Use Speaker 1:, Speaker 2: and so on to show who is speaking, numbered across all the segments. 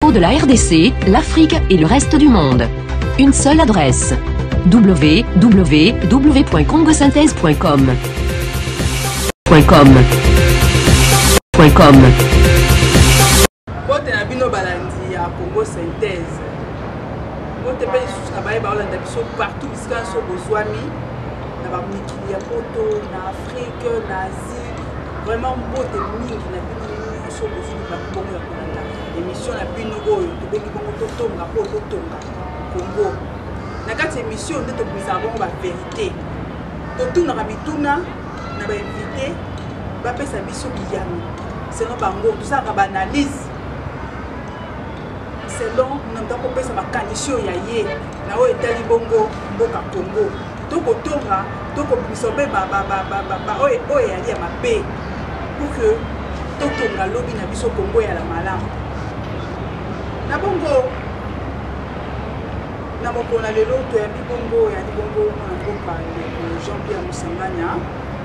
Speaker 1: infos de la RDC, l'Afrique et le reste du monde. Une seule adresse: www.congosynthèse.com.
Speaker 2: Bote na bino balandi ya Congo Synthèse. Bote pe lisusu na baye baolanda biso partout bisika so bozwami na bamikili ya poto na Afrique na Asie. Vraiment bote mingi na bino so bozwami bakubongo ya kolanda émission na bino oyo tobengi bongo totonga po totonga Congo. Na kati émission nde tobimisa bongo ba vérité. Totunaka bituna na ba invité bapesa biso biyano. Selon bango tozaka ba analyse. Selon nanda kopesa makanisi ya ye na oyo etali bongo mboka Congo tokotonga tokobisobe oyo yali ya mabe pour que totonga lobi na biso Congo ya la malamu na bongo na mokona lelo toyambi bongo yali bongo na mboka Jean-Pierre Musanganya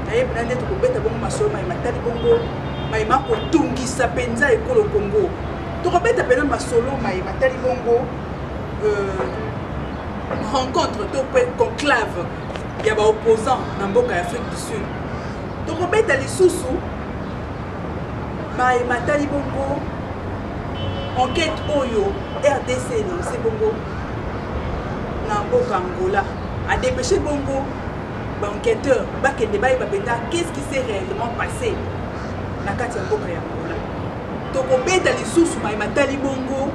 Speaker 2: na ye nande tokobeta bongo masolo matali bongo maima kotungisa penza ekolo Congo. Tokobeta pena masolo matali bongo rencontre to conclave ya ba opposant na mboka ya Afrique du Sud. Tokobeta lisusu matali bongo enquête oyo RDC lancé bongo na mboka Angola a dépêché bongo ba enquêteur bakende ba benda qu'est-ce qui s'est réellement passé na kati ya mboka ya Angola. Tokobeta lisusu matali bongo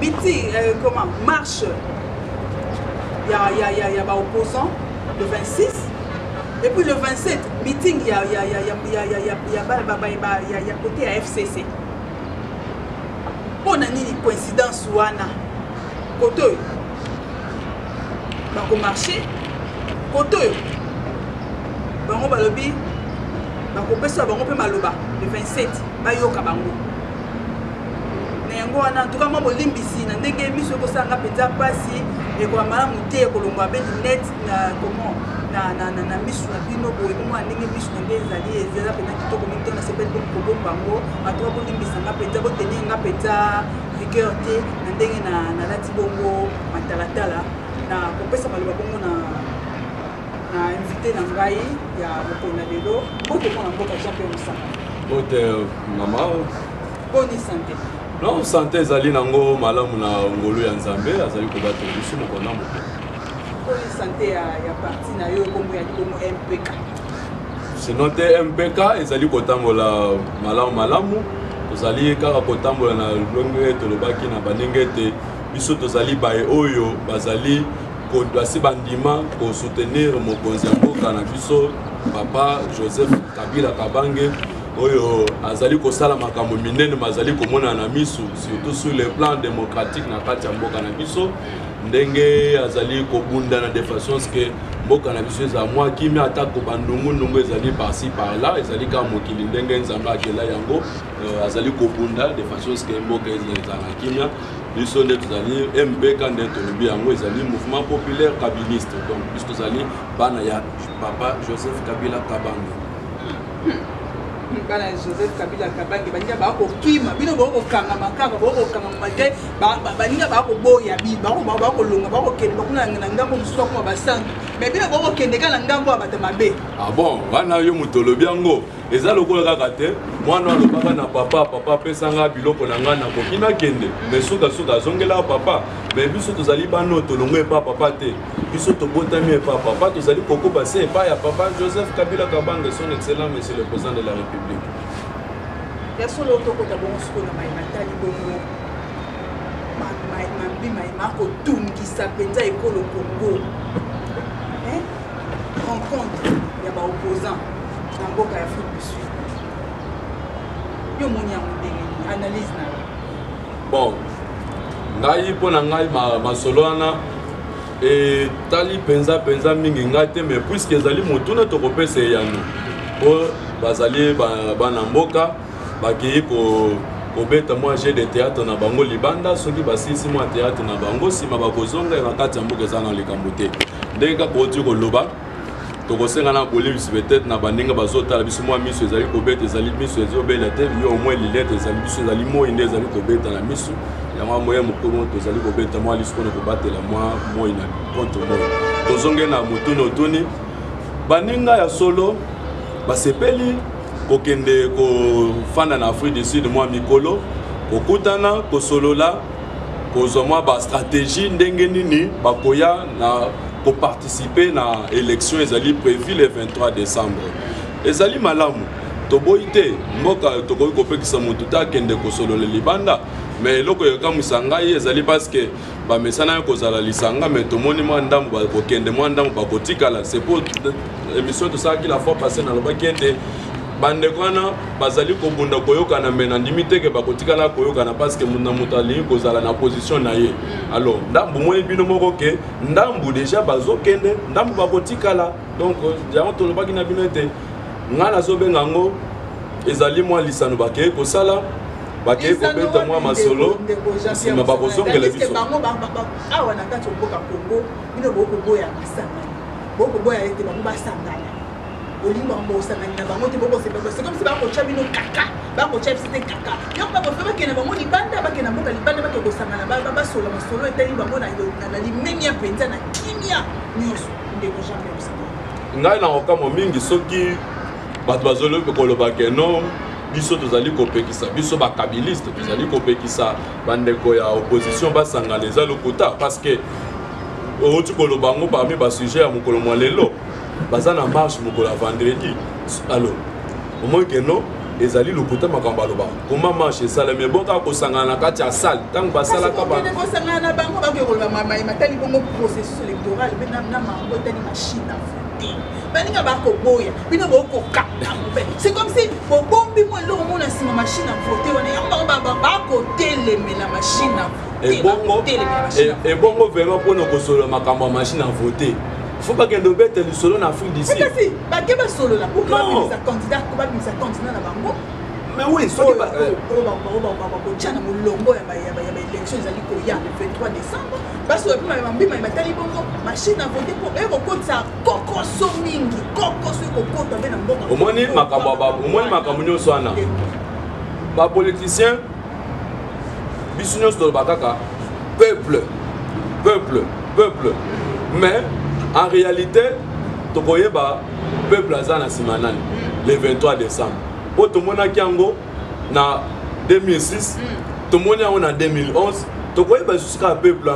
Speaker 2: biti comment marche ya ba opposant le 26 et puis le 27 meeting ya côté ya FCC. Pona nini coïncidence wana koto ba ko marcher koto bango balobi bakopesa bango pe maloba le 27 bayoka bango na yango wana en tout cas mo bolimbisi na ndenge miso ko sanga penza pasi e ko malamu te ko longwa be net na comment na miso na bino ko ko mwa ndenge miso na ndenge zali ezela pena kitoko mingi na sepel ko bombango atoka bolimbisa nga penza bo tenir nga penza rigueur te na ndenge na lati bongo matalatala na kopesa maloba bongo na invité na ngai ya mokona lelo bote mona mboka Jean-Pierre Musanganya. Bote
Speaker 3: mama
Speaker 2: boni santé.
Speaker 3: Non, santé ezali nango malamu na ngolo ya Nzambe azali kobata biso mokona moto.
Speaker 2: Boni santé ya parti na yo kombo ya bongo MPK.
Speaker 3: Sinon te MPK ezali kotambola malamu tozali kaka kotambola na longue tolobaki na banenge te biso tozali bae oyo bazali basi bandima ko soutenir mokonzi ya mboka na biso papa Joseph Kabila Kabange oyo azali kosala makambo minene mazali komona na misu surtout sur le plan démocratique na kati ya mboka na biso ndenge azali kobunda na de façon que mboka na biso za mwa kimi atako bandungu ezali par-ci par-là ezali ka mokili ndenge Nzambe akela yango azali kobunda de façon que mboka ezali na kimia biso nde tozali MPK nde tolobi yango ezali mouvement populaire kabiliste donc puisque tozali bana ya papa Joseph Kabila Kabange.
Speaker 2: Bana Joseph Kabila Kabange baninga bako kima bino bako kanga makaka bako kanga make baninga bako boya bi bako longa bako kende bako na ngambo mususu ko basang mais bino bako kende kala ngambo abata mabe.
Speaker 3: Ah bon wana yo mutolobi yango eza lokola kaka te mwana alobaka na papa pesanga biloko na nga na kokina kende mais suka azongela papa mais biso tozali bano tolongo epa papa te biso tobotami epa papa tozali kokoba se epa ya papa Joseph Kabila Kabange son excellent monsieur le président de la République.
Speaker 2: Yasolo tokota bongo suko na matali bongo maima ko tungisa penza ekolo Congo rencontre ya ba opposant na mboka ya Afrique du Sud. Yo moni ya ndenge analyse na
Speaker 3: bon ngai pona ngai masolo wana tali penza mingi ngai te mais puisque ezali motuna tokopesa yano po bazali bana mboka bakei kobeta mwa jeu de théâtre na bango libanda soki basisi mwa théâtre na bango sima bakozonga na kati ya mboka eza na likambo te ndenge kaka oti koloba tokosenga na bolé peut-être na bandenga bazotala biso mwa miso ezali kobeta ezali miso ezobela te yo au moins lilete ezali biso ezali moi inde ezali kobeta na miso ya mwa moyen mokolo tozali kobeta mwa lisko na kobatela mwa moi na contre moi tozonge na mutuno otuni baninga ya solo basepeli kokende kofanda na Afrique du Sud mwa mikolo kokutana kosolola kozwa mwa ba stratégie ndenge nini bakoya na pour participer à l'élection ezali prévu le 23 décembre. Ezali malamu toboite mboka tokoki kopekisa mutu ta kende kosolo le libanda mais loko yokamwisa ngai ezali parce que bamesana kozala lisanga mais tomoni mwa ndambo bakokende mwa ndambo bakotikala c'est pour émission tosalaki la fois passée na lobaki ete bandeko wana bazali kobunda koyokana me na ndimi teke bakotikala koyokana parce que muna mutu alingi kozala na position na ye alors ndambu moi bino moko ke ndambu déjà bazokende ndambu bakotikala donc jango tolobaki na bino ete nga nazobenga ngo ezali mwa lisano bakeye kosala bakeye kobeta mwa masolo nsima bakozongela biso
Speaker 2: awa na kati oboka Congo bino bokoboya masanga bokoboya ete bango basangana olimba mbosangani na bango te boko c'est comme si bakocha bino kaka bakocha bisite kaka yo bakofa bakena bango libanda bakena mboka libanda bakosangana basola masolo etali bango na limenya penza na kimia nyonso ndeko jamais osangana
Speaker 3: ngai na okamo mingi soki bato bazolo koloba ke non biso tozali kopekisa biso bakabiliste tozali kopekisa bandeko ya opposition basangana eza lokuta parce que oti koloba ngo parmi basujet ya mokolo mwa lelo baza na marche mokolo ya vendredi alors au moins que non ezali lokuta makambo aloba comment marche esala mais bon kaka kosangana na kati ya salle ntango basalaka
Speaker 2: kosangana na bango bakoloba matali bongo processus électoral mpe na mango etali machine a voter baninga bakoboya bino bokoka c'est comme si bobombi mwa eloko mona nsima machine a voter wana yango bango bakotelemela machine a voter
Speaker 3: ebongo vraiment mpona kosolola makambo ya machine a voter faut pas qu'il y ait des solo en Afrique d'ici.
Speaker 2: Mais si, pas qu'il y ait des solo là. Pourquoi il y a des candidats, pourquoi il y a des candidats là bango?
Speaker 3: Mais oui, ce qui va.
Speaker 2: Tiens, na mulongo ya élection ezali koya le 23 décembre. Parce que mama matali bongo machine à voter pour ekokota kokoso mingi, kokoso ekokota be na mboka.
Speaker 3: Omoni makambo nyonso wana. Ba politicien biso nyonso tolobakaka peuple. Mais en réalité, tu connais le peuple azana simanani le 23 décembre. Pour tout le monde qui en 2006, tout le monde en 2011, tu connais le peuple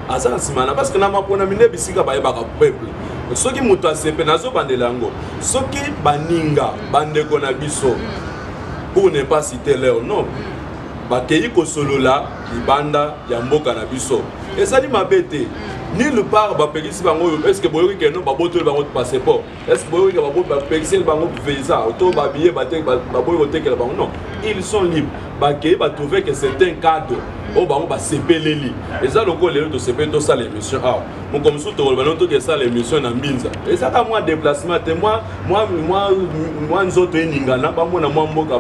Speaker 3: azana simana parce que na mapona mine bisika ba yeba peuple. Ceux qui mutu asepe nazo bandelango, ceux qui baninga bandeko na biso pour ne pas citer leur nom. Bakei kosolola libanda ya mboka na biso. Et ça dit mabete. Nulle part, est-ce que vous avez un passeport? Est-ce que vous avez un visa? Non, ils sont libres. Ils vont trouver que c'est un cadre. Ils vont s'épéler. Et ça, le coup, de s'épéler, tout ça, l'émission. Mon comme ça, ça, l'émission en Minza. Et ça, moi, déplacement, moi, nous autres,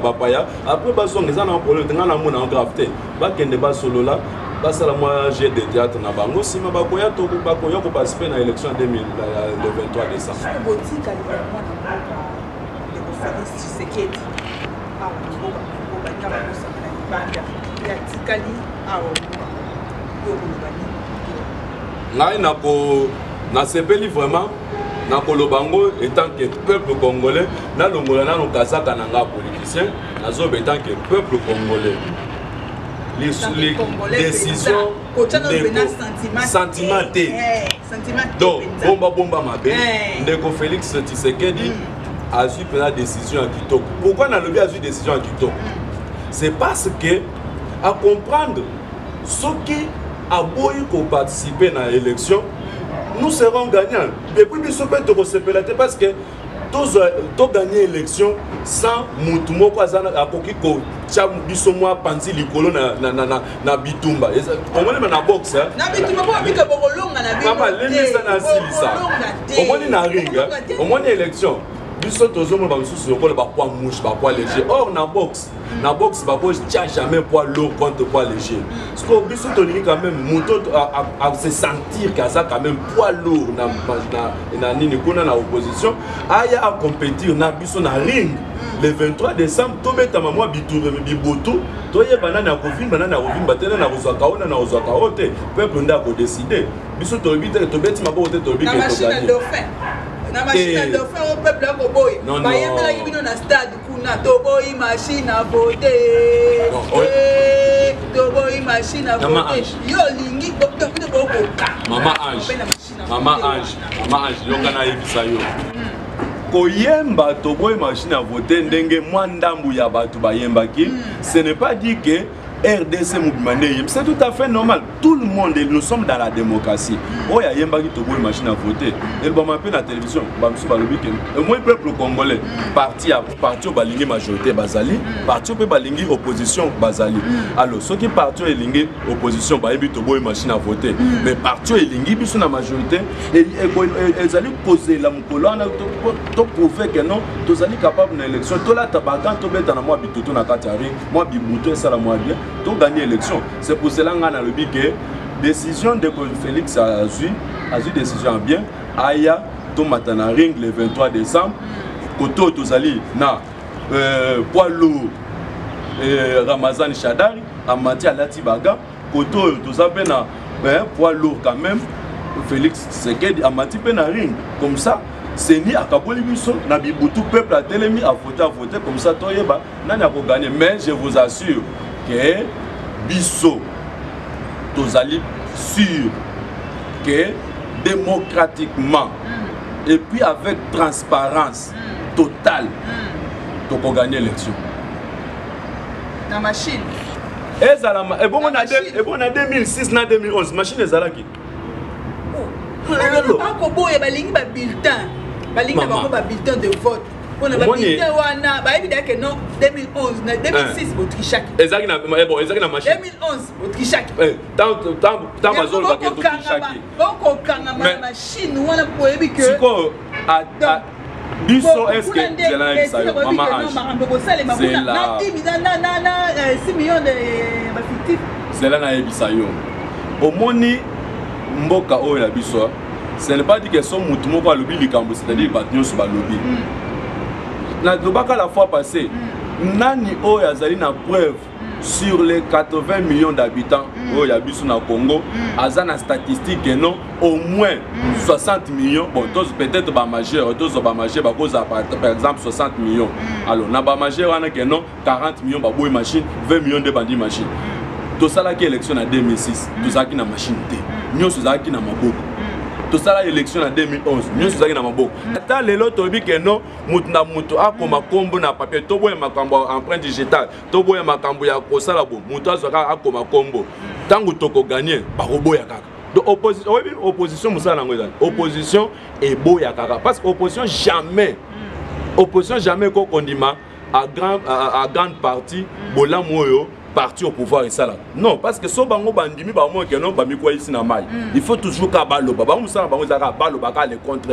Speaker 3: après, on a grafté. Solo là. Basala moi j'ai des théâtres na bango sima bakoya to bakoya ko participer na élection le 23 décembre.
Speaker 2: Botique à l'événement de conférence Tshisekedi. Ah on va pas ça na banda. Ya tikali ah yo
Speaker 3: ngai na sepeli vraiment na kolobango étant que peuple congolais na longola na kazaka na nga politicien nazo étant que peuple congolais. Les décisions sentimentées. Donc, bomba mabe. Ndeko Félix Tshisekedi a eu la décision à Kitoko. Pourquoi on a levé la décision à Kitoko? C'est parce que, à comprendre ce qui a beau participer à l'élection, nous serons gagnants. Depuis que nous sommes parce que tu gagné l'élection sans mutumo kwa zana akoki ko cha biso mwa panzi likolo na bitumba omoni na boxe
Speaker 2: na bitumba po bika bokolonga na bitumba
Speaker 3: mama lelisa na silisa omoni na ringa omoni élection biso tozomo ba mususu ko ba kwa mouche ba kwa léger or na boxe na boxe ba boxe tient jamais poids lourd contre poids léger parce que biso tolingi quand même moto à se sentir que ça quand même poids lourd na nini kuna na opposition aya à compétir na biso na ring le 23 décembre tobeta mamwa biture biboto toye banana kovimba na kovimba tena na kozwaka ona na kozwaka ote peuple nda ko décider biso tobita tobeti mabo ote tobika to
Speaker 2: na machine à dauphin au peuple à Koboy. Bayemela kibino na stade kuna toboy machine à voter. Toboy machine à voter. Yo lingi
Speaker 3: Maman Ange, yoka na yebisa yo. Koyemba toboy machine à voter ndenge mwandambu ya batu bayembaki, ce n'est pas dit que RDC Moubimane, c'est tout à fait normal. Tout le monde, nous sommes dans la démocratie. Oh, il y a une machine à voter. Et bon, m'appelle la télévision. Moi, le peuple congolais, parti au balingi majorité Bazali, parti au balingi opposition Bazali. Alors, ceux qui partent au balingi opposition, bah, ils machine à voter. Mais parti au balingi, ils sont la majorité. Et ils allaient poser la colonne pour prouver que non, ils allaient capables d'une élection. Tout là, tabacan, tout bête dans moi, bituto na katari, moi bibuto et ça la moi bien. Tout gagner l'élection. C'est pour cela qu'on a le but que décision de Félix Azui décision bien. Aya, tout matin ring le 23 décembre. Koto Tozali na poids lourd Ramazan Chadari, Amati Alati Baga. Koto Tozali na poids lourd quand même. Félix Sekedi Amati Pena ring. Comme ça. C'est ni à Kaboli Bisso, na bibutu peuple a télémi à voter comme ça. Toyeba, n'a pas gagné. Mais je vous assure que Bisso, Tozali sûr que démocratiquement et puis avec transparence totale, tu peux gagner l'élection.
Speaker 2: La machine.
Speaker 3: Et bon, on a 2006, 2011, machine est à la qui?
Speaker 2: Bulletin de vote. On a bulletin wana ba évidemment que non 2011 2006 Autrichaki.
Speaker 3: Ezaki na machine.
Speaker 2: 2011 Autrichaki.
Speaker 3: Tant bazol ba ke Autrichaki.
Speaker 2: Boko kanga machine wana po ebi que
Speaker 3: siko a biso est-ce que c'est là ça maman Ange. C'est là.
Speaker 2: 6 millions de fictifs.
Speaker 3: C'est là na ebisa yo. Omoni mboka oyo la biso. Ce n'est pas dit que son mouton va lobby likambo, c'est-à-dire battre sur lobby. Na dobaka la fois passée, nani o yazali na preuve sur les 80 millions d'habitants au yabisu na Congo, azana statistique que non au moins 60 millions, bon peut-être ba majeur, tous ba majeur ba cause par exemple 60 millions. Alors na ba majeur wana que non 40 millions ba boy machine, 20 millions de bandits machine. Tout ça là qui élection en 2006, tout ça qui na machine té. Nyo ça qui na maboko. Tout ça là élection en 2011 nous sommes dans maboko ata lelo tobi que non mutna mutu akoma kombo na papier to boye makambo empreinte digitale to boye makambo ya kosala bo mutu azaka akoma kombo tangu toko gagner ba roboya kaka donc opposition musala ngo ezali opposition et boya kaka parce que opposition jamais ko kondima à grande partie bola moyo parti au pouvoir et ça là. Non, parce que si bango bandimi ba mo que non ba mi quoi ici na mai. Il faut toujours ka balo ba mo ça bango zaka balo ba ka le contre.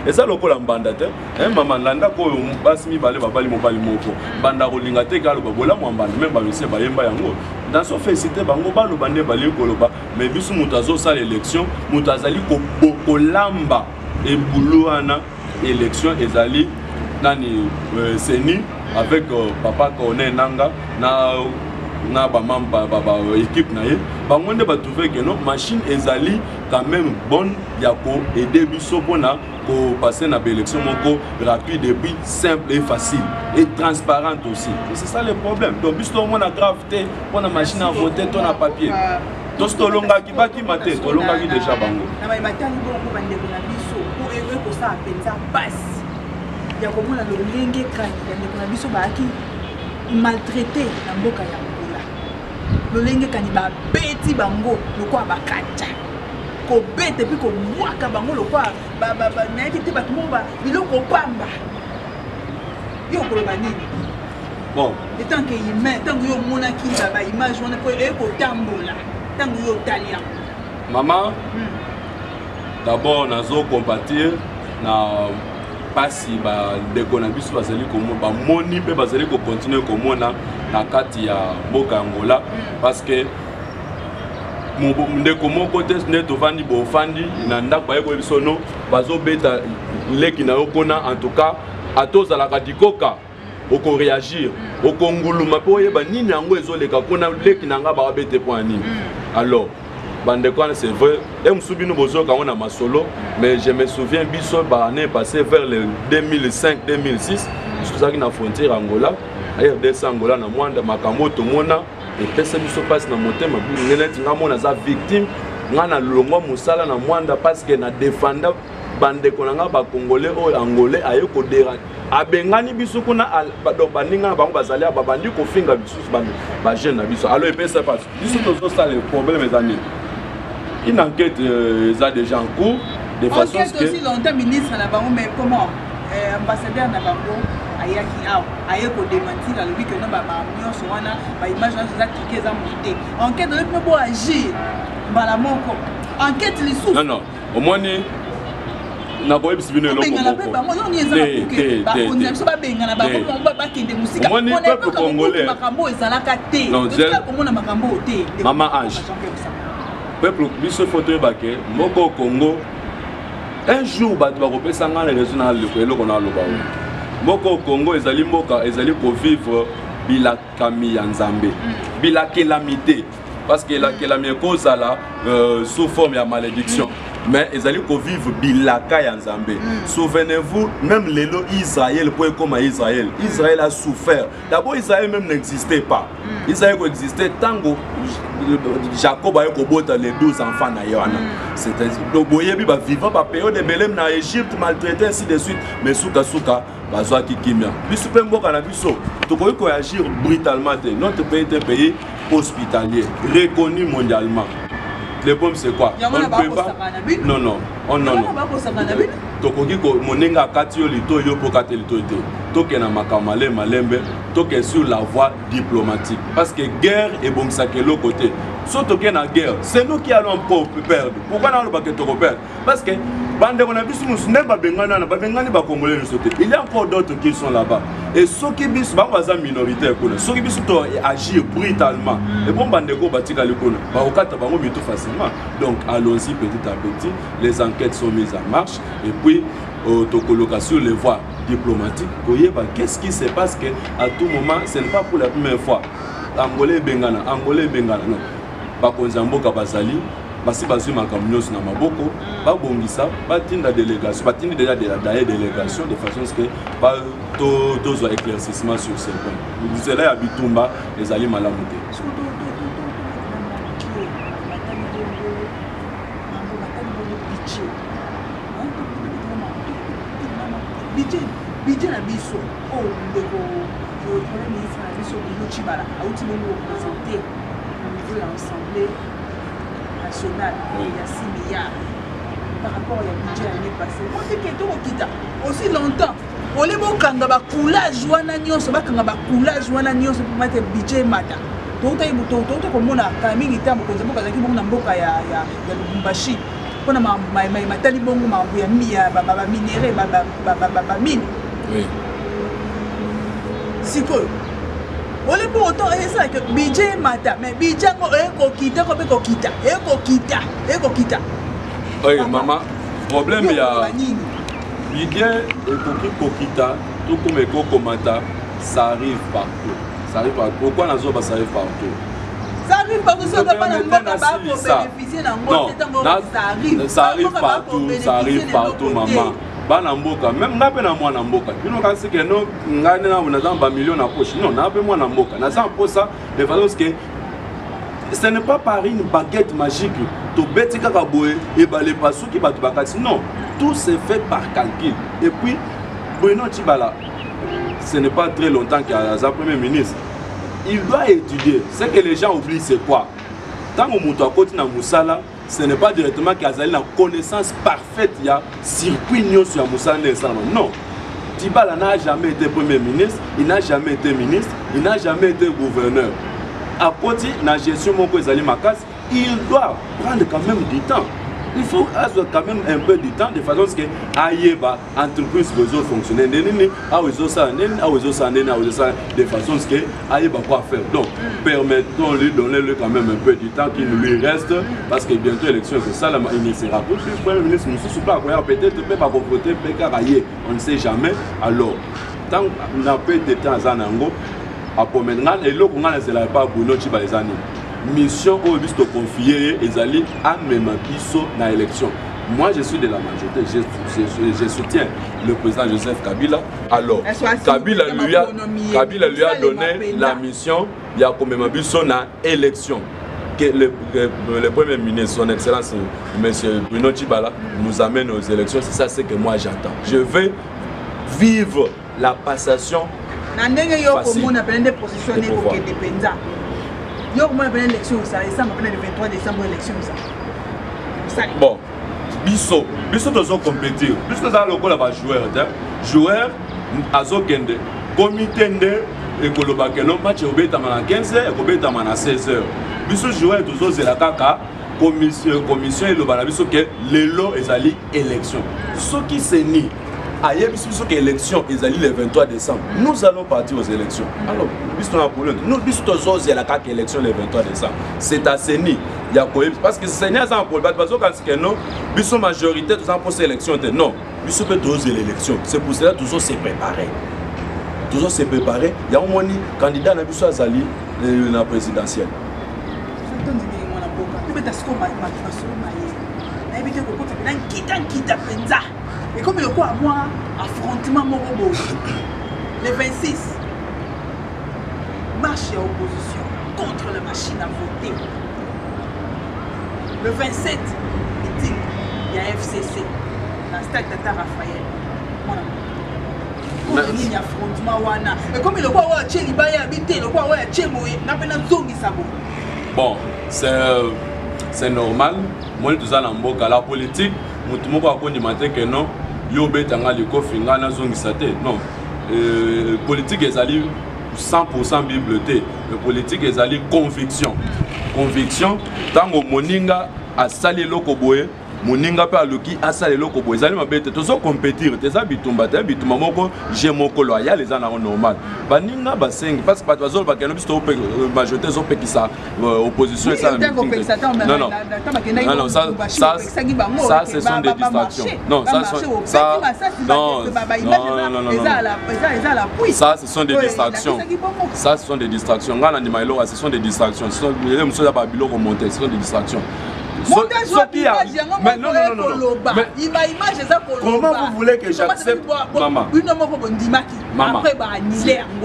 Speaker 3: Et ça loko la mbandate. Maman landa ko basi mi bale ba bali mo moko. Banda ko linga te ka lo ba bola mo mbanda même ba mise ba yemba yango. Dans son félicité bango balo bande bale ko lo ba mais bisu mutazo ça l'élection mutazali ko lamba et boulouana élection ezali nani seni avec papa Kone Nanga na ba mamba ba équipe na ye bangonde ba trouver que non machine ezali quand même bonne ya ko aider biso bona ko passer na élection moko rapide et puis simple et facile et transparente aussi. Et c'est ça le problème. Donc biso mona gravité pour machine à voter ton na papier. Donc to longa ki baki maté to longa ki déjà bango.
Speaker 2: Na ba matani bongo bande na biso pour aider ko ça penza passe. Ya komona lo lenge kani ya na biso baaki maltraité na mboka ya Angola. Lolenge kani ba beti bango lokwa bakacha. Ko bete puis ko mwaka bango lokwa ba na yaki te batumba biloko pamba. Yo ko ba nini?
Speaker 3: Bon,
Speaker 2: et tant que humain, tant que yo mona ki ba image wana ko ko tambola. Tant que yo italien.
Speaker 3: Maman, d'abord nazo compatir na pasi bandeko na biso bazali bamoni mpe bazali kocontinue komona na kati ya mboka ya Angola parce que ndeko moko te nde tovandi bofandi na ndako baye koyebi biso no bazobeta leki na yo mpona en tout cas atozalaka dikoka okoreagir okonguluma mpe oyeba nini yango ezoleka mpona leki na nga bakabete mpo ya nini alors bandeko c'est vrai mosusu bino bozoyoka yango na masolo mais je me souviens biso baannée passé vers le 2005-2006 biso tozalaki na frontière Angola RDC Angola na mwanda makambo tomona epesa biso mpasi na motema neti nga mona aza victime nga na longwa mosala na mwanda parce que na défenda bandeko na nga bakongolais oyo angolais aye kodera abengani biso kuna baninga na bango bazali babandi kofinga bisusu bajeune na biso alors epesa mpasi biso tozosala problème ezani une enquête eza déjà en cours de façon que
Speaker 2: aussi longtemps ministre na bango mais comment ambassadeur na bango ayaki awa aye kodementir alobi ke no banyonso wana baimage nyonso eza klike eza monte enquête oyebi mpe bo agir mbala moko enquête lisusu
Speaker 3: non omoni nakoyebisi bino eloko mokomoni peuple congolais mama Ange peuple biso fo toyeba ke mboka o Congo un jour bato bakopesa nga na raison na eloko na aloba oyo mboka o Congo ezali mboka ezali kovivre bilakami ya Nzambe bilakelamité parce que la calamité kozala sous forme de malédiction mais ezali kovivre bilaka ya Nzambe. Souvenez-vous même lelo Israël pour comme Israël a souffert. D'abord Israël même n'existait pas. Israël existait tango Jacob a kobota les 12 enfants na Yohana. C'était donc boyebi ba vivant ba période de Belém na Égypte maltraité ainsi de suite mais suka bazwa kikimia. Biso pe mboka na biso tokoki ko agir brutalement. Notre pays est un pays hospitalier reconnu mondialement. Le problème c'est quoi? On ne peut pas. Non. Tokoki ko monenga kati yo lito yo po kati lito te. Toke na makamale malembe, toke sur la voie diplomatique parce que guerre est bon ça que l'autre côté. Surtout qu'il y a une guerre, c'est nous qui allons perdre. Pourquoi nous allons perdre? Parce que il y a encore d'autres qui sont là-bas. Et ceux qui sont minoritaires, ceux qui sont agir brutalement, et bon, facilement. Donc allons-y petit à petit, les enquêtes sont mises en marche et puis sur les voies diplomatiques. Qu'est-ce qui se passe qu'à tout moment, ce n'est pas pour la première fois. Angolais Bengana, non. Bakonzamboka bazali basi bazui makamnyos na maboko babongisa batinda délégation batindi déjà de la délégation de façon que ba tozo éclaircissement sur ce point. Vous allez à Bitumba les ali malamu te.
Speaker 2: Budget na biso oh ndeko le premier ministre na biso Bilo Chibala auti bongo présenté de l'Assemblée nationale, il y a 6 milliards par rapport au budget l'année passée. On dit que tout quitte aussi longtemps. On les mots quand ba coulage wana nyonso ba quand ba coulage wana nyonso pour mettre budget mata. Toto comme on a quand même été mo konza mboka zaki bongo na mboka ya Lubumbashi. Pona matali bongo ma ya ba minéré ba mine. Oui. Siko on est pour autant et ça que budget mata mais budget ko kita
Speaker 3: oui maman problème il y a budget et ko kita tout comme ko mata ça arrive partout pourquoi ça arrive partout
Speaker 2: ça arrive partout ça va pas na mboka ba ko bénéficier na mboka
Speaker 3: ça arrive partout maman bana mboka même ngape na mwana mboka bino kasi ke no ngane na ba million na poche non na pe mwana mboka na ça pour ça de façon que ce n'est pas par une baguette magique to beti kaka boye et balé pasu ki batu bakati non tout se fait par calcul et puis Bruno Tshibala ce n'est pas très longtemps qu'il a premier ministre il doit étudier ce que les gens oublient c'est quoi tant que muto akoti na musala ce n'est pas directement qu'il y a une connaissance parfaite, il y a circuit sur Moussa Nesama. Non. Tshibala n'a jamais été premier ministre, il n'a jamais été ministre, il n'a jamais été gouverneur. À côté de la gestion de Makas, il doit prendre quand même du temps. il faut quand même un peu de temps de façon que Aïeba, entreprise besoin fonctionner. De façon que Aïeba quoi faire. Donc, permettons-lui donner quand même un peu de temps qu'il lui reste parce que bientôt l'élection, c'est ça, il ne sera plus. Le Premier ministre, peut-être pas voter, on ne sait jamais. Alors, tant qu'on a peu de temps à Zanango, à Pomédran, et l'autre, on ne sait pas pour nous, les années. Mission au but de confier et d'aller à même dans l'élection. Moi, je suis de la majorité, je soutiens le président Joseph Kabila. Alors, Kabila lui a donné la mission, il y a quand même dans l'élection. Le Premier ministre, son Excellence, M. Bruno Tshibala, nous amène aux élections. C'est ça ce que moi j'attends. Je veux vivre la passation facile de pouvoir. Bon, biso dozo compétir. Puisque ça le goal va joueur azo kende comité de ekolobakeno match obeta na 15h et obeta na 16h. Biso joueur dozo zela kaka commission et le bana biso que lelo ezali élection. Ce qui c'est ni ailleurs biso que élection ezali le 23 décembre. Nous allons partir aux élections. Alors biso na problème. Nous biso dozo zela kaka élection le 23 décembre. C'est à Seni. Parce que c'est un problème. Parce que non, la majorité de pour ces élections, non, nous peut tous l'élection. C'est pour cela que toujours se préparer. Toujours se préparer. Il y a un candidat à la présidentielle.
Speaker 2: Et comme il y a quoi moi, affrontement le 26, marche à opposition contre la machine à voter. Le 27, il y a FCC, la stade Tata Raphaël. Voilà. Il y a affrontement. Et comme il y a quoi, bon,
Speaker 3: c'est normal. Moi, tout ça, dans la politique, je ne sais pas que non, non, politique est allée 100% bibliothèque. La politique est allée conviction. Conviction, tant que Moninga a salé l'okoboé, Moninga pas le qui a salé l'okoboé. Ils allaient m'abêter, tous compétir. Tes habitumba, moko, j'ai mon loyal, les gens normal. Baninga baseng, parce que pas de zone, parce que nous sommes majorité zone qui ça opposition ça. Non, ça ce sont des distractions. Non, ça ce sont des distractions. Ça ce sont des distractions. Ce sont des distractions. Ce sont des distractions. Mais non. Comment vous voulez que j'accepte maman?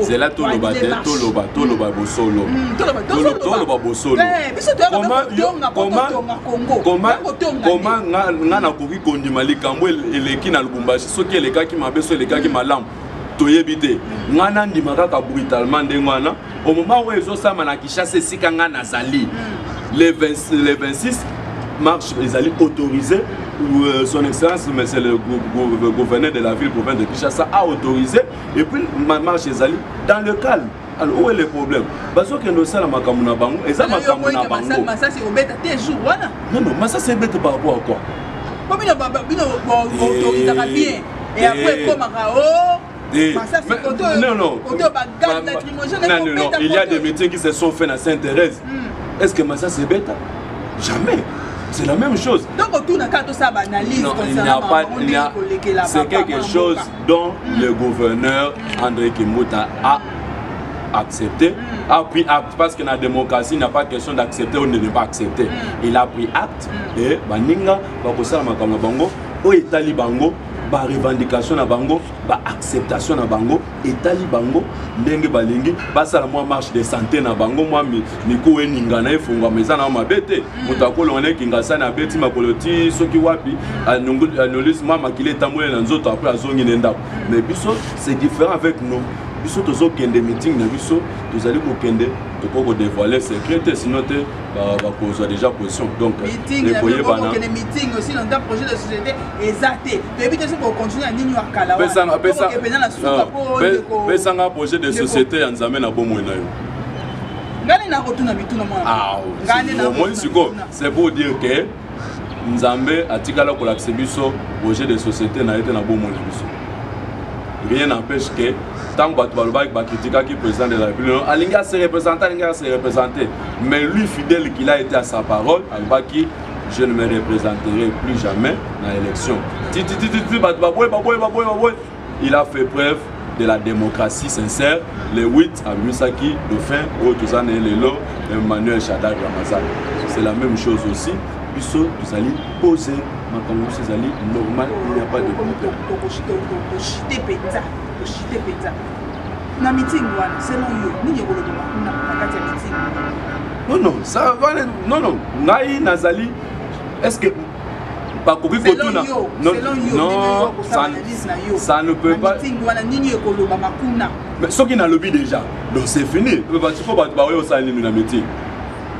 Speaker 3: C'est là tout le toyebite ngana ndimaka ka brutalement ndengwana au moment où ils ont ça manakisha c'est sikanga nazali les 26 marche ils allaient autoriser son excellence monsieur le gouverneur de la ville province de Kinshasa a autorisé et puis ma marche ils allaient dans le calme. Alors où est le problème? Parce que nous sommes à Makamuna Bango et ça Makamuna Bango. Ça c'est au bête tes jours voilà. Non mais ça c'est bête par rapport à quoi?
Speaker 2: Comme il a autorisé bien et après comme
Speaker 3: non, il y a des métiers qui se sont faits à Sainte-Thérèse. Est-ce que Massa c'est bête? Jamais. C'est la même chose.
Speaker 2: Donc autour de ça analyse.
Speaker 3: Non, il n'y a pas. C'est quelque chose dont le gouverneur André Kimbuta a accepté, a pris acte, parce que dans la démocratie, il n'y a pas question d'accepter ou de ne pas accepter. Il a pris acte et Baninga va poser à Makama Bango, au Itali Bango. Ba revendication na bango, ba acceptation na bango, etali bango, ndenge balingi, basa la marche de santé na bango, moi miku eninga na efunga meza na mabete, mutakolo one kinga na beti makoloti soki wapi, anolis moi makile tamole na nzoto après azongi nenda. Mais biso c'est différent avec nous. Biso tozo kende meeting na biso, tozali ko kende to ko dévoiler secret sinon te va causer déjà position. Donc
Speaker 2: les voyez bana meeting aussi dans un projet de société exacté. Depuis que pour continuer à nini wakala.
Speaker 3: Pesa nga projet de société en Nzambe na bomo na yo.
Speaker 2: Ngani na rotuna bituna moi.
Speaker 3: Ah, c'est pour dire que Nzambe atikala kolakse biso projet de société na été na bomona biso. Rien n'empêche que tant que Batoubalobak va critiquer qui président de la République, Alinga se représenter, mais lui fidèle qu'il a été à sa parole, Albaki, je ne me représenterai plus jamais dans l'élection. Il a fait preuve de la démocratie sincère. Le 8 à Misaki, Dauphin, Otuzane Lelo, Emmanuel Shaddad Ramazan. C'est la même chose aussi. Puisque vous allez poser, maintenant vous allez normal, il n'y a pas de problème. Non, non, ça va. Non, non, Naï Nazali, est-ce que. Non, ça ne peut pas. Mais ce qui n'a lobby déjà, donc c'est fini.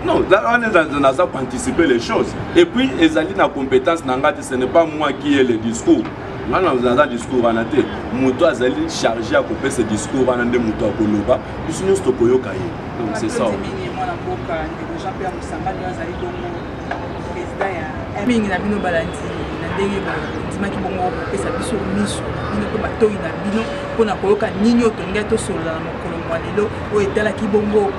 Speaker 3: Non, là on est dans pour anticiper les choses. Et puis, Ezali na compétence, ce n'est pas moi qui ai le discours. Là, dans un discours, on a été Azali chargé à couper ce discours, on a des moutons à Koloba. Donc c'est ça.
Speaker 2: Mingi na bino balandi na ndenge ndimaki bongo pesa biso miso bino ko batoyi na bino pona koyoka nini otonga to solola na mokolo mwa lelo o etalaki bongo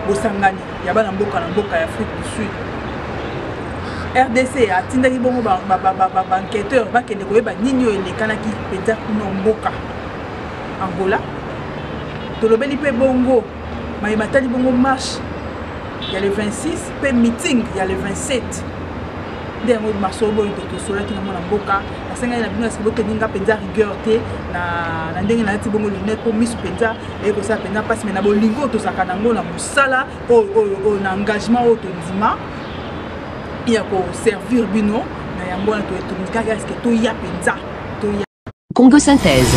Speaker 2: bosangani ya bana mboka na mboka ya Afrique du Sud. RDC atindaki bongo ba enquêteur bakende koyeba nini elekanaki penza kuno mboka Angola tolobeli pe bongo mayebatali bongo marche. Il y a le 26, puis meeting, il y a le 27. Dès que je suis allé à la boca, la semaine dernière, je suis allé à rigueur, na ndenge na tibongo lunette pour miss penza et que ça penza passe mais na bolingo to sakanango na musala o na engagement au tondima il y a pour servir bino na yango na to etumika est-ce que to ya penza to ya
Speaker 1: Congo Synthèse.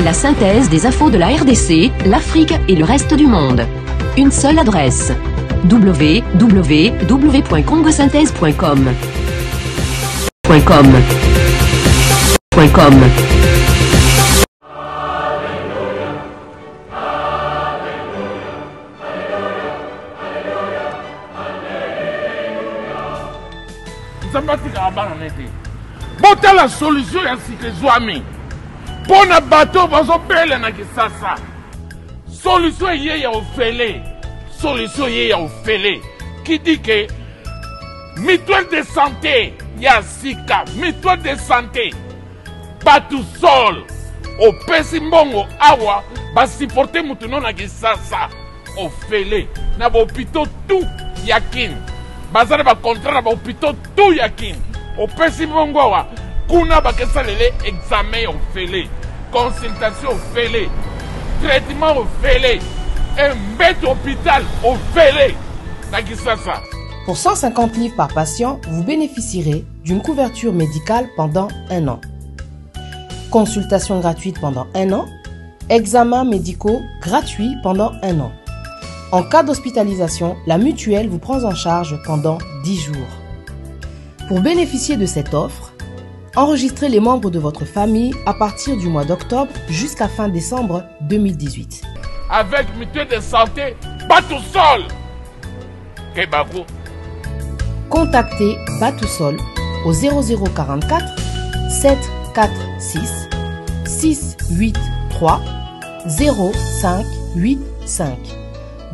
Speaker 1: La synthèse des infos de la RDC, l'Afrique et le reste du monde. Une seule adresse. www.congosynthèse.com.
Speaker 4: Bota la solution ya sikezwami. Pona bateau bazopele na kisasa. Solution ye ya ofele. Solution ye ya ofele. Qui dit que mutuelle de santé ya sika, mutuelle de santé pas tout seul. Au pesi mbongo awa ba supporter mutu non na kisasa. Ofele na ba hôpital tout yakin. Bazana ba contrat na ba hôpital tout yakin. Au pesi mbongo awa kuna ba kesalele examen ofele, consultation ofele, traitement ofele. Un bête hôpital au Félé.
Speaker 5: Pour 150 livres par patient, vous bénéficierez d'une couverture médicale pendant 1 an. Consultation gratuite pendant 1 an. Examens médicaux gratuits pendant 1 an. En cas d'hospitalisation, la mutuelle vous prend en charge pendant 10 jours. Pour bénéficier de cette offre, enregistrez les membres de votre famille à partir du mois d'octobre jusqu'à fin décembre 2018.
Speaker 4: Avec mutuelle de santé, pas tout seul. Kebako.
Speaker 5: Contactez Batousol au 0044 746 683 0585.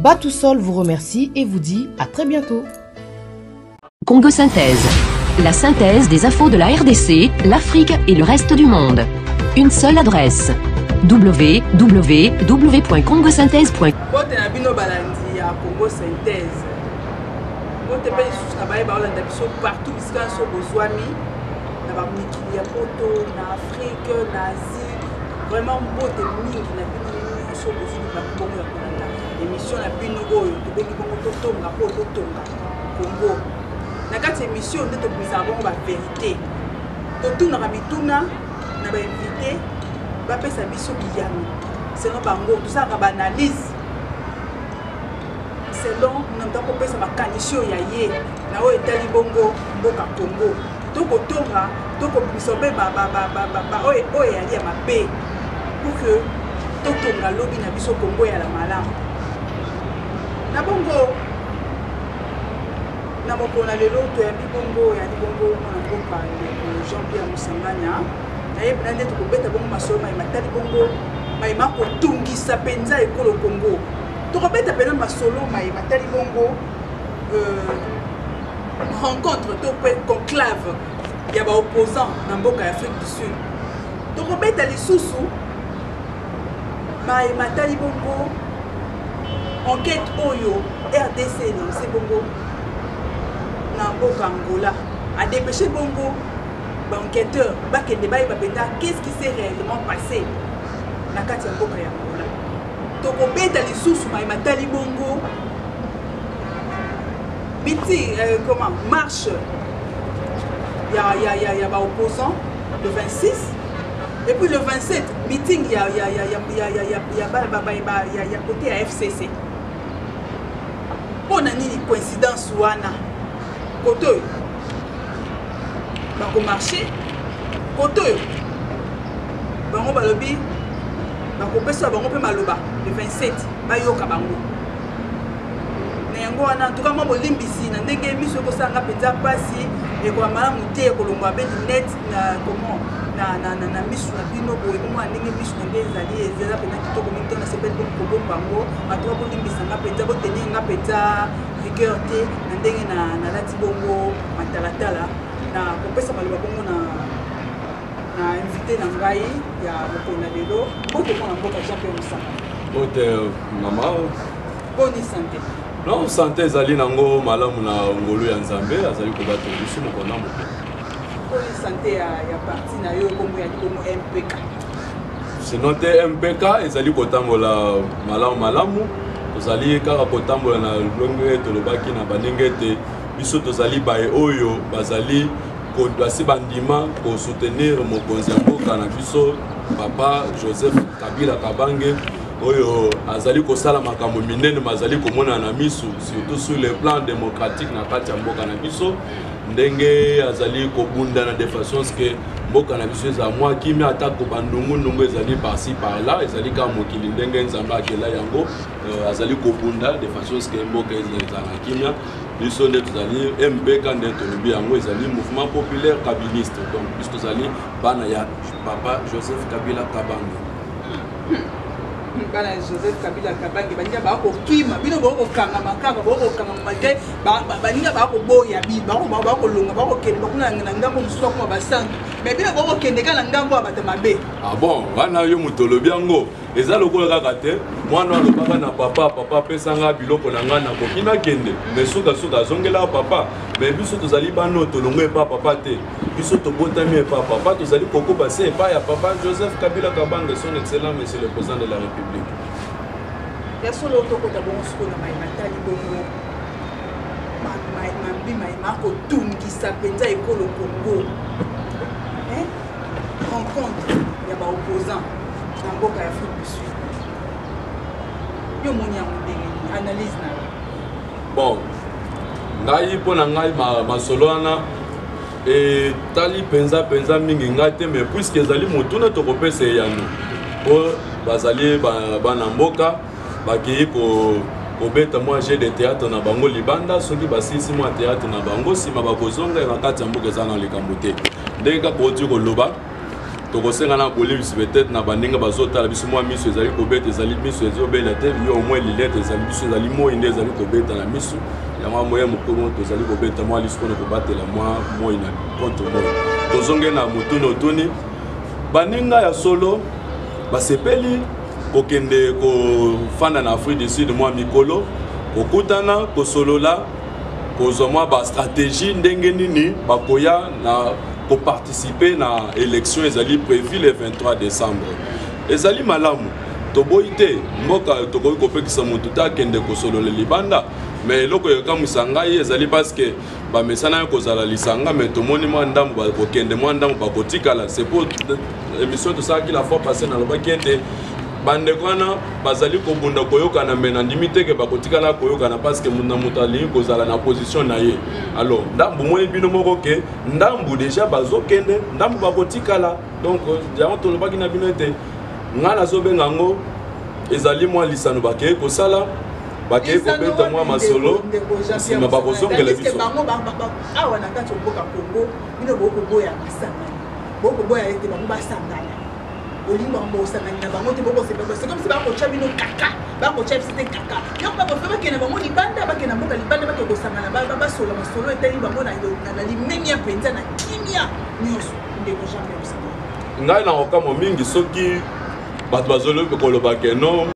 Speaker 5: Batousol vous remercie et vous dit à très bientôt.
Speaker 1: Congo Synthèse. La synthèse des infos de la RDC, l'Afrique et le reste du monde. Une seule adresse. www.congosynthèse.com.
Speaker 2: Bote na bino balandi ya Congo Synthèse. Bote pe lisusu na baye baolanda biso partout bisika so bozwami na ba mikili ya poto na Afrique na Asie. Vraiment bote mingi na bino so bozwami ba bongo ya kolanda. Émission na bino oyo tobengi bongo totonga po totonga Congo. Na kati émission nde tobimisa bongo ba vérité. Totunaka bituna na ba invité bapesa biso biyano selon bango tosaka baanalyse selon nanta kopesa makanisi oyo ya ye na oyo etali bongo mboka Congo tokotonga tokobimisa mpe oyo eyali ya mabe pour que totonga lobi na biso Congo ya la malamu na bongo na mokona lelo to ya bibongo ya libongo na mboka Jean-Pierre Musanganya na ye bina ndeto kobeta bongo masolo mai matali bongo mai mako tungisa penza ekolo Congo to kobeta pena masolo mai matali bongo rencontre to pe conclave ya ba opposant na mboka ya Afrique du Sud to kobeta lisusu mai matali bongo enquête oyo RDC lancé bongo na mboka Angola a dépêché bongo enquêteur bakende baye babenda qu'est-ce qui s'est réellement passé na kati ya mboka ya Angola to kobeta lisusu mai matali bongo biti comment marche ya ba opposant le 26 et puis le 27 meeting ya côté ya FCC on a nini coïncidence wana côté bako marché côté bango balobi bako pesa bango pe maloba le 27 bayoka bango na yango wana en tout cas moi bolimbisi na ndenge miso ko sanga penza pasi e ko mala muté ko longwa be net na comment na miso na bino boye ko ndenge miso na ngeza li ezela pena kitoko minto na sepel ko bango atwa bolimbisa nga penza bo tenir nga penza rigueur te na ndenge na lati bongo matalatala na kopesa maloba bongo na invité na ngai ya mokona lelo bote mona mboka Jean-Pierre Musanganya
Speaker 3: bote mama
Speaker 2: boni santé
Speaker 3: non santé ezali nango malamu na ngolu ya Nzambe azali kobato biso mokona moko
Speaker 2: boni santé ya parti na yo bongo ya bongo MPK
Speaker 3: sinon te MPK ezali kotambola malamu tozali kaka kotambola na longue tolobaki na bandenge te biso tozali baye oyo bazali basi bandima ko soutenir mokonzi ya mboka na biso papa Joseph Kabila Kabange oyo azali kosala makambo minene mazali komona na misu surtout sur le plan démocratique na kati ya mboka na biso ndenge azali kobunda na de façon que mboka na biso eza mwa kimia ata ko bandungu ezali par-ci par-là ezali ka mokili ndenge Nzambe akela yango azali kobunda de façon que mboka eza na kimia biso nde tozali MPK nde tolobi yango ezali mouvement populaire kabiliste donc biso tozali bana ya papa Joseph Kabila Kabange
Speaker 2: bana Joseph Kabila Kabange baninga bako kima bino bako kanga makaka bako kanga mate baninga bako boya bi bako longa bako kende bako na ngambo mususu ko basantu mais bino bako kende kana ngambo abata mabe
Speaker 3: ah bon wana yo mutolobi yango eza lokola kaka te mwana alobaka na papa pesanga biloko na nga na kokina kende mais suka azongela papa mais biso tozali bano tolongo epa papa te biso tobotami epa papa tozali kokoba se epa ya papa Joseph Kabila Kabange son excellent monsieur le président de la République
Speaker 2: ya solo tokota bongo siko na mai matali bongo mai mako tungisa penza ekolo Congo rencontre ya ba opposant na mboka ya Afrique du Sud yo moni ya ndenge analyse na
Speaker 3: bon ngai pona ngai masolo wana et tali penza mingi ngai te mais puisque ezali motuna tokopesa yano po bazali bana mboka baki kobeta mwa jeu de théâtre na bango libanda soki basisi mwa théâtre na bango sima bakozonga na kati ya mboka eza na likambo te ndenge kaka oti koloba tokosenga na bolivisi peut-être na bandinga bazotala biso mwa miso ezali kobeta ezali miso ezobela te yo au moins lilete ezali biso ezali moi nde ezali kobeta na miso yango moyen mokomo tozali kobeta mwa liso mpona kobatela moi na contre moi tozonge na motuni otuni bandinga ya solo basepeli kokende kofanda na Afrique du Sud mwa mikolo kokutana kosolola kozwa mwa bastratégie ndenge nini bakoya na participer na élection ezali prévu le 23 décembre ezali malamu toboyi te mboka tokoki kopekisa motu te akende kosolola libanda mais eloko yokamwisa ngai ezali parce que bamesana yo kozala lisanga mais tomoni mwa ndambo bakokende mwa ndambo bakotikala c'est pour émission tosalaki la fois passé nalobaki ete bandeko wana bazali kobunda koyokana me na ndimi teke bakotikala koyokana parce que moto alingi kozala na position na ye alors ndambu moni bino moko ke ndambu déjà bazokende ndambu bakotikala donc yango tolobaki na bino ete nga nazobenga yango ezali mwa lisano bakeye kosala bakei kobeta mwa masolo nsima bakozongela biso
Speaker 2: awa na kati oboka kongo bino bokoboya masangani bokoboya ete bango basangana olingo bango osangani na bango te bokosepela c'est comme si bakotya bino kaka bakotya biso te kaka yango bakofe bakende bango libanda bakende mboka libanda bake kosangana basola masolo etali bango na limemia mpenza na kimia nyonso ndeko jambe osangana
Speaker 3: ngai na okamo mingi soki bato bazolobi kolobake no